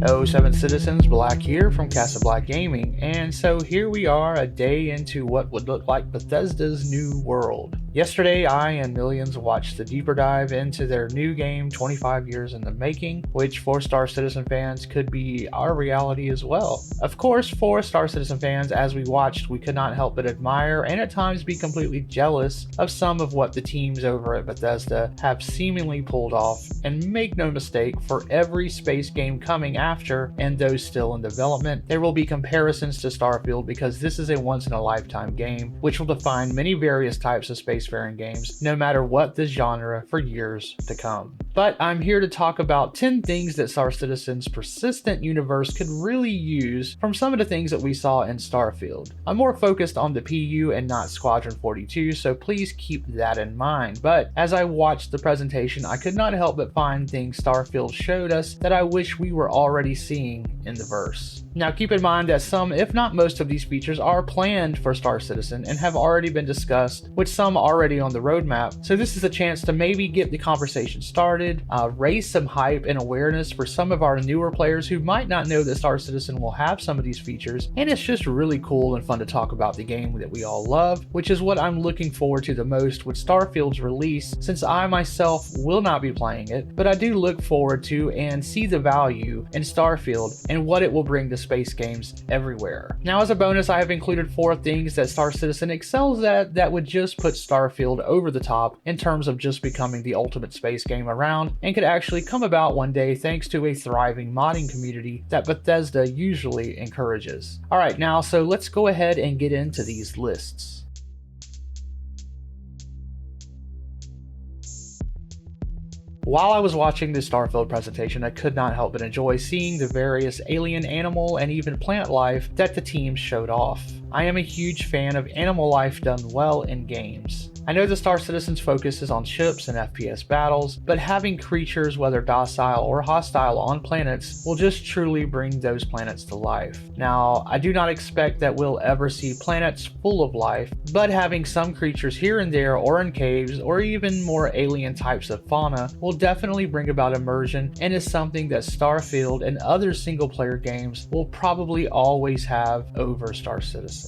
Oh, Seven Citizens, Black here from Casa Black Gaming, and so here we are a day into what would look like Bethesda's new world. Yesterday, I and millions watched the deeper dive into their new game 25 years in the making, which for Star Citizen fans could be our reality as well. Of course, for Star Citizen fans, as we watched, we could not help but admire and at times be completely jealous of some of what the teams over at Bethesda have seemingly pulled off, and make no mistake, for every space game coming after and those still in development, there will be comparisons to Starfield because this is a once-in-a-lifetime game which will define many various types of spacefaring games, no matter what the genre, for years to come. But I'm here to talk about 10 things that Star Citizen's persistent universe could really use from some of the things that we saw in Starfield. I'm more focused on the PU and not Squadron 42, so please keep that in mind. But as I watched the presentation, I could not help but find things Starfield showed us that I wish we were already seeing in the verse. Now keep in mind that some, if not most of these features are planned for Star Citizen and have already been discussed, with some already on the roadmap, so this is a chance to maybe get the conversation started, raise some hype and awareness for some of our newer players who might not know that Star Citizen will have some of these features, and it's just really cool and fun to talk about the game that we all love, which is what I'm looking forward to the most with Starfield's release, since I myself will not be playing it, but I do look forward to and see the value in Starfield and what it will bring to space games everywhere. Now as a bonus, I have included 4 things that Star Citizen excels at that would just put Starfield over the top in terms of just becoming the ultimate space game around, and could actually come about one day thanks to a thriving modding community that Bethesda usually encourages. Alright, now so let's go ahead and get into these lists. While I was watching the Starfield presentation, I could not help but enjoy seeing the various alien, animal, and even plant life that the team showed off. I am a huge fan of animal life done well in games. I know the Star Citizen's focus is on ships and FPS battles, but having creatures, whether docile or hostile, on planets will just truly bring those planets to life. Now, I do not expect that we'll ever see planets full of life, but having some creatures here and there or in caves or even more alien types of fauna will definitely bring about immersion, and is something that Starfield and other single-player games will probably always have over Star Citizen.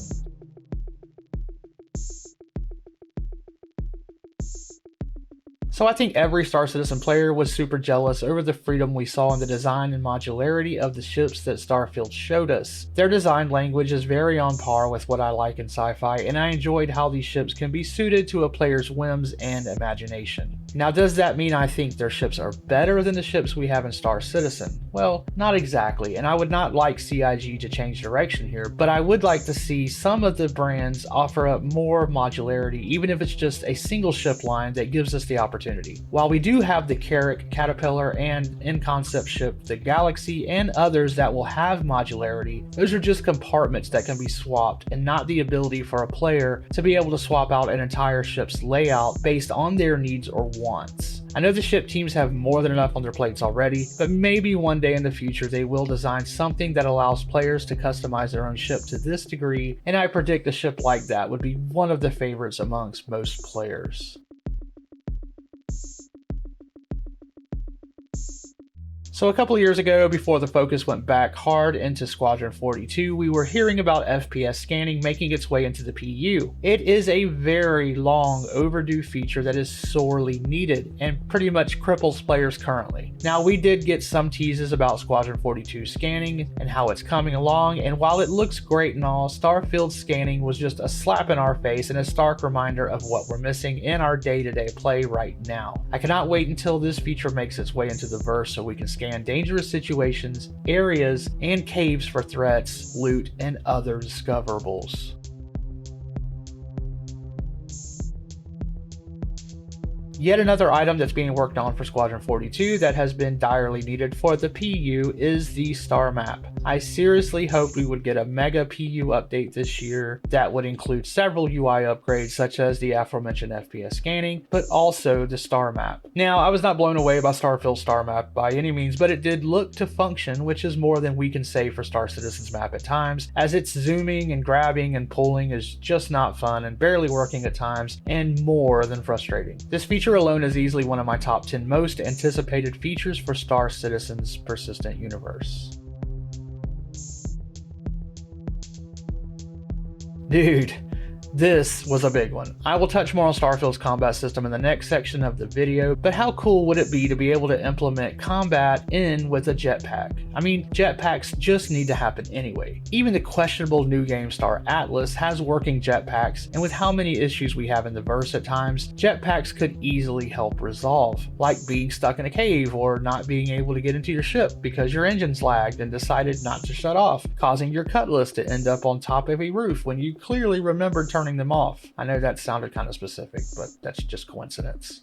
So I think every Star Citizen player was super jealous over the freedom we saw in the design and modularity of the ships that Starfield showed us. Their design language is very on par with what I like in sci-fi, and I enjoyed how these ships can be suited to a player's whims and imagination. Now, does that mean I think their ships are better than the ships we have in Star Citizen? Well, not exactly, and I would not like CIG to change direction here, but I would like to see some of the brands offer up more modularity, even if it's just a single ship line that gives us the opportunity. While we do have the Carrack, Caterpillar, and in-concept ship the Galaxy, and others that will have modularity, those are just compartments that can be swapped, and not the ability for a player to be able to swap out an entire ship's layout based on their needs or wants. I know the ship teams have more than enough on their plates already, but maybe one day in the future they will design something that allows players to customize their own ship to this degree, and I predict a ship like that would be one of the favorites amongst most players. So a couple of years ago, before the focus went back hard into Squadron 42, we were hearing about FPS Scanning making its way into the PU. It is a very long overdue feature that is sorely needed and pretty much cripples players currently. Now, we did get some teases about Squadron 42 scanning and how it's coming along, and while it looks great and all, Starfield scanning was just a slap in our face and a stark reminder of what we're missing in our day-to-day play right now. I cannot wait until this feature makes its way into the verse so we can scan dangerous situations, areas, and caves for threats, loot, and other discoverables. Yet another item that's being worked on for Squadron 42 that has been direly needed for the PU is the Star Map. I seriously hoped we would get a mega PU update this year that would include several UI upgrades such as the aforementioned FPS Scanning, but also the Star Map. Now, I was not blown away by Starfield's Star Map by any means, but it did look to function, which is more than we can say for Star Citizen's map at times, as its zooming and grabbing and pulling is just not fun and barely working at times, and more than frustrating. This feature alone is easily one of my top 10 most anticipated features for Star Citizen's persistent universe. Dude, this was a big one. I will touch more on Starfield's combat system in the next section of the video, but how cool would it be to be able to implement combat in with a jetpack? I mean, jetpacks just need to happen anyway. Even the questionable new game Star Atlas has working jetpacks, and with how many issues we have in the verse at times, jetpacks could easily help resolve, like being stuck in a cave or not being able to get into your ship because your engine's lagged and decided not to shut off, causing your cutlass to end up on top of a roof when you clearly remembered turning them off. I know that sounded kind of specific, but that's just coincidence.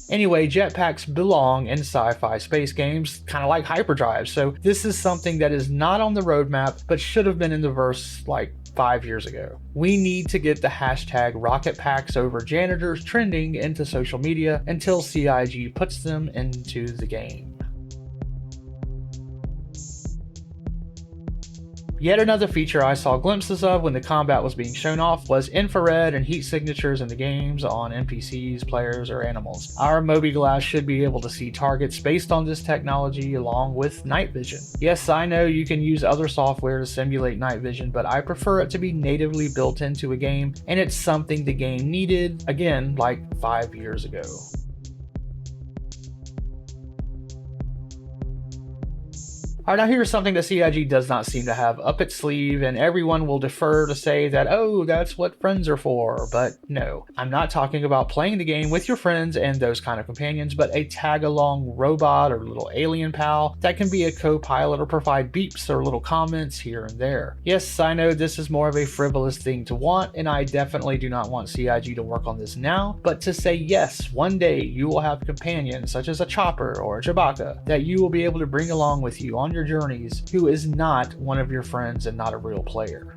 Anyway, jetpacks belong in sci-fi space games, kind of like hyperdrive, so this is something that is not on the roadmap, but should have been in the verse like 5 years ago. We need to get the hashtag Rocketpacks over janitors trending into social media until CIG puts them into the game. Yet another feature I saw glimpses of when the combat was being shown off was infrared and heat signatures in the games on NPCs, players, or animals. Our Moby Glass should be able to see targets based on this technology along with night vision. Yes, I know you can use other software to simulate night vision, but I prefer it to be natively built into a game, and it's something the game needed, again, like 5 years ago. Alright, now here's something that CIG does not seem to have up its sleeve, and everyone will defer to say that, oh, that's what friends are for, but no. I'm not talking about playing the game with your friends and those kind of companions, but a tag-along robot or little alien pal that can be a co-pilot or provide beeps or little comments here and there. Yes, I know this is more of a frivolous thing to want, and I definitely do not want CIG to work on this now, but to say yes, one day you will have companions such as a Chopper or a Chewbacca that you will be able to bring along with you on your journeys who is not one of your friends and not a real player.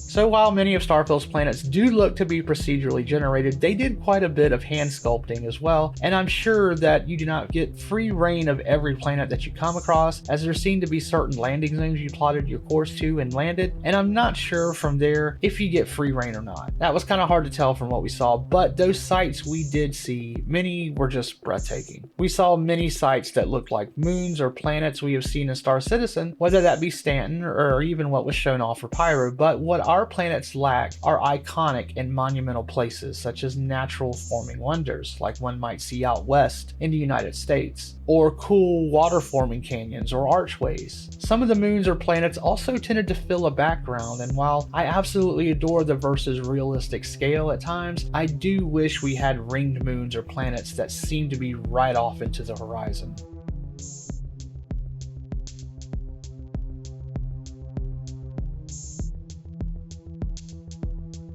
So while many of Starfield's planets do look to be procedurally generated, they did quite a bit of hand sculpting as well, and I'm sure that you do not get free reign of every planet that you come across, as there seem to be certain landing zones you plotted your course to and landed, and I'm not sure from there if you get free reign or not. That was kind of hard to tell from what we saw, but those sites we did see, many were just breathtaking. We saw many sites that looked like moons or planets we have seen in Star Citizen, whether that be Stanton or even what was shown off for Pyro, but what our planets lack are iconic and monumental places such as natural forming wonders like one might see out west in the United States, or cool water forming canyons or archways. Some of the moons or planets also tended to fill a background, and while I absolutely adore the verse's realistic scale at times, I do wish we had ringed moons or planets that seem to be right off into the horizon.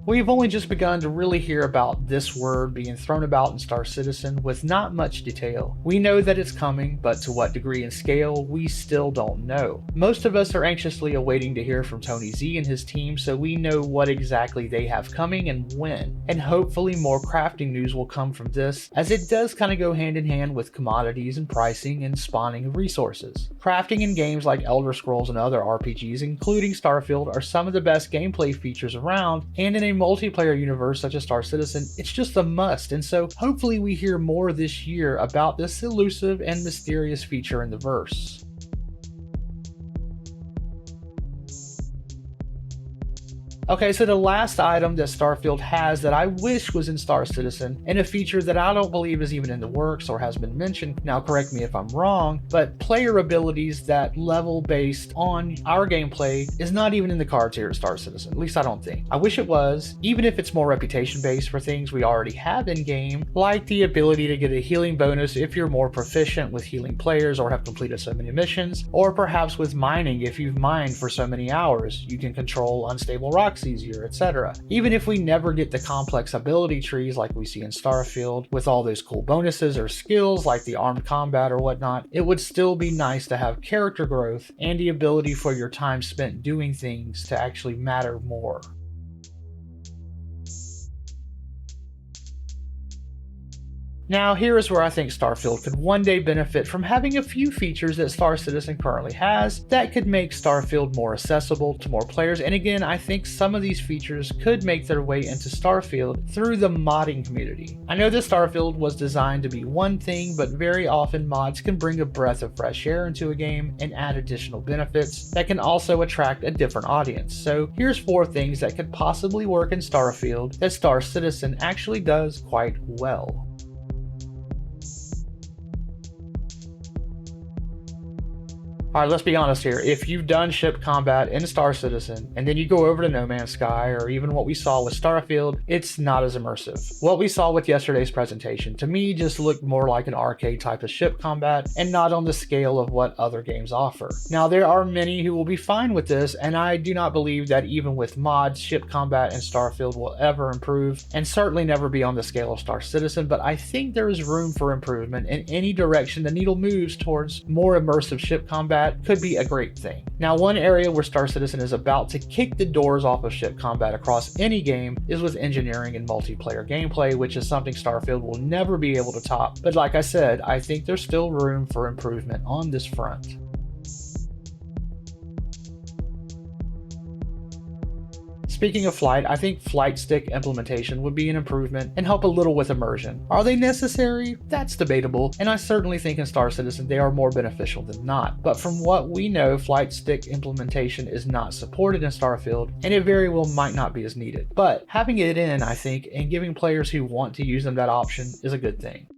We've only just begun to really hear about this word being thrown about in Star Citizen with not much detail. We know that it's coming, but to what degree and scale, we still don't know. Most of us are anxiously awaiting to hear from Tony Z and his team so we know what exactly they have coming and when. And hopefully more crafting news will come from this, as it does kind of go hand in hand with commodities and pricing and spawning of resources. Crafting in games like Elder Scrolls and other RPGs, including Starfield, are some of the best gameplay features around, and in a multiplayer universe such as Star Citizen, it's just a must, and so hopefully we hear more this year about this elusive and mysterious feature in the verse. Okay, so the last item that Starfield has that I wish was in Star Citizen, and a feature that I don't believe is even in the works or has been mentioned, now correct me if I'm wrong, but player abilities that level based on our gameplay is not even in the cards here at Star Citizen, at least I don't think. I wish it was, even if it's more reputation based for things we already have in game, like the ability to get a healing bonus if you're more proficient with healing players or have completed so many missions, or perhaps with mining if you've mined for so many hours, you can control unstable rocks easier, etc. Even if we never get the complex ability trees like we see in Starfield, with all those cool bonuses or skills like the armed combat or whatnot, it would still be nice to have character growth and the ability for your time spent doing things to actually matter more. Now here is where I think Starfield could one day benefit from having a few features that Star Citizen currently has that could make Starfield more accessible to more players, and again I think some of these features could make their way into Starfield through the modding community. I know that Starfield was designed to be one thing, but very often mods can bring a breath of fresh air into a game and add additional benefits that can also attract a different audience. So here's 4 things that could possibly work in Starfield that Star Citizen actually does quite well. Alright, let's be honest here. If you've done ship combat in Star Citizen, and then you go over to No Man's Sky, or even what we saw with Starfield, it's not as immersive. What we saw with yesterday's presentation, to me, just looked more like an arcade type of ship combat, and not on the scale of what other games offer. Now, there are many who will be fine with this, and I do not believe that even with mods, ship combat in Starfield will ever improve, and certainly never be on the scale of Star Citizen, but I think there is room for improvement in any direction the needle moves towards more immersive ship combat could be a great thing. Now, one area where Star Citizen is about to kick the doors off of ship combat across any game is with engineering and multiplayer gameplay, which is something Starfield will never be able to top. But like I said, I think there's still room for improvement on this front. Speaking of flight, I think flight stick implementation would be an improvement and help a little with immersion. Are they necessary? That's debatable, and I certainly think in Star Citizen they are more beneficial than not. But from what we know, flight stick implementation is not supported in Starfield, and it very well might not be as needed. But having it in, I think, and giving players who want to use them that option is a good thing.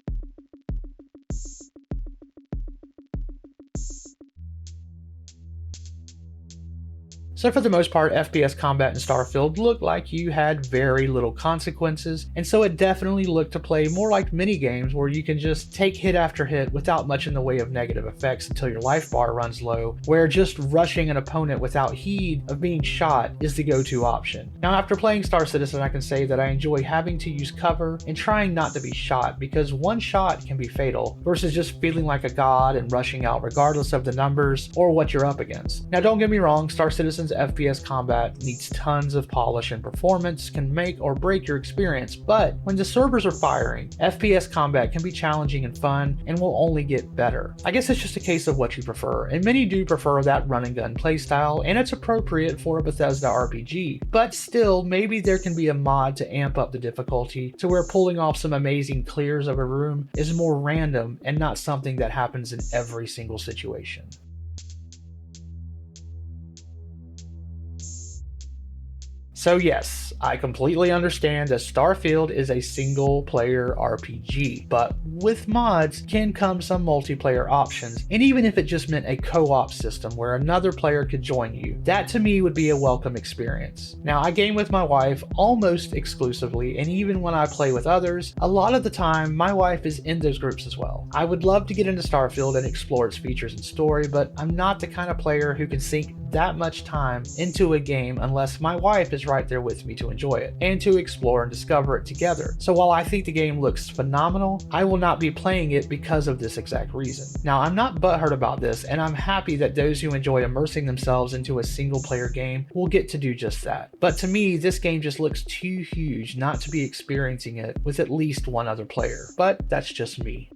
So for the most part, FPS Combat in Starfield looked like you had very little consequences, and so it definitely looked to play more like mini-games where you can just take hit after hit without much in the way of negative effects until your life bar runs low, where just rushing an opponent without heed of being shot is the go-to option. Now, after playing Star Citizen, I can say that I enjoy having to use cover and trying not to be shot, because one shot can be fatal versus just feeling like a god and rushing out regardless of the numbers or what you're up against. Now, don't get me wrong, Star Citizen's FPS Combat needs tons of polish, and performance can make or break your experience, but when the servers are firing, FPS Combat can be challenging and fun and will only get better. I guess it's just a case of what you prefer, and many do prefer that run and gun playstyle, and it's appropriate for a Bethesda RPG, but still, maybe there can be a mod to amp up the difficulty to where pulling off some amazing clears of a room is more random and not something that happens in every single situation. So yes, I completely understand that Starfield is a single-player RPG, but with mods can come some multiplayer options, and even if it just meant a co-op system where another player could join you, that to me would be a welcome experience. Now, I game with my wife almost exclusively, and even when I play with others, a lot of the time my wife is in those groups as well. I would love to get into Starfield and explore its features and story, but I'm not the kind of player who can sink that much time into a game unless my wife is right there with me to enjoy it and to explore and discover it together. So while I think the game looks phenomenal, I will not be playing it because of this exact reason. Now, I'm not butthurt about this, and I'm happy that those who enjoy immersing themselves into a single player game will get to do just that. But to me, this game just looks too huge not to be experiencing it with at least one other player. But that's just me.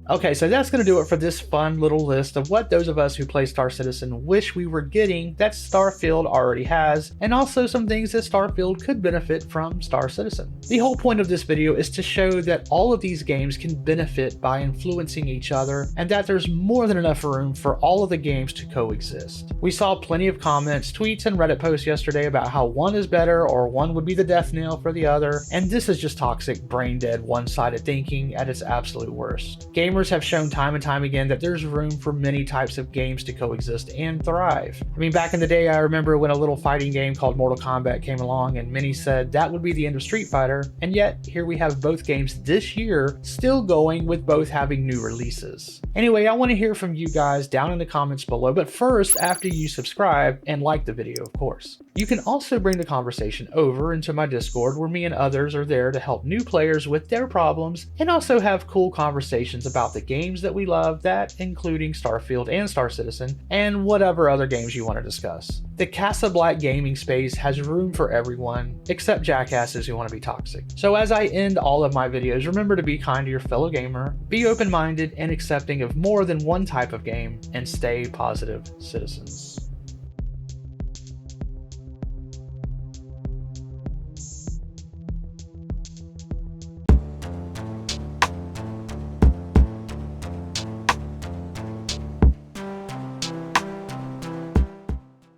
Okay, so that's going to do it for this fun little list of what those of us who play Star Citizen wish we were getting that Starfield already has, and also some things that Starfield could benefit from Star Citizen. The whole point of this video is to show that all of these games can benefit by influencing each other, and that there's more than enough room for all of the games to coexist. We saw plenty of comments, tweets, and Reddit posts yesterday about how one is better or one would be the death nail for the other, and this is just toxic, brain-dead, one-sided thinking at its absolute worst. Gamers have shown time and time again that there's room for many types of games to coexist and thrive. I mean, back in the day, I remember when a little fighting game called Mortal Kombat came along and many said that would be the end of Street Fighter, and yet here we have both games this year still going, with both having new releases. Anyway, I want to hear from you guys down in the comments below, but first, after you subscribe and like the video, of course. You can also bring the conversation over into my Discord, where me and others are there to help new players with their problems and also have cool conversations about about the games that we love, that including Starfield and Star Citizen, and whatever other games you want to discuss. The Casa Black gaming space has room for everyone, except jackasses who want to be toxic. So as I end all of my videos, remember to be kind to your fellow gamer, be open-minded and accepting of more than one type of game, and stay positive citizens.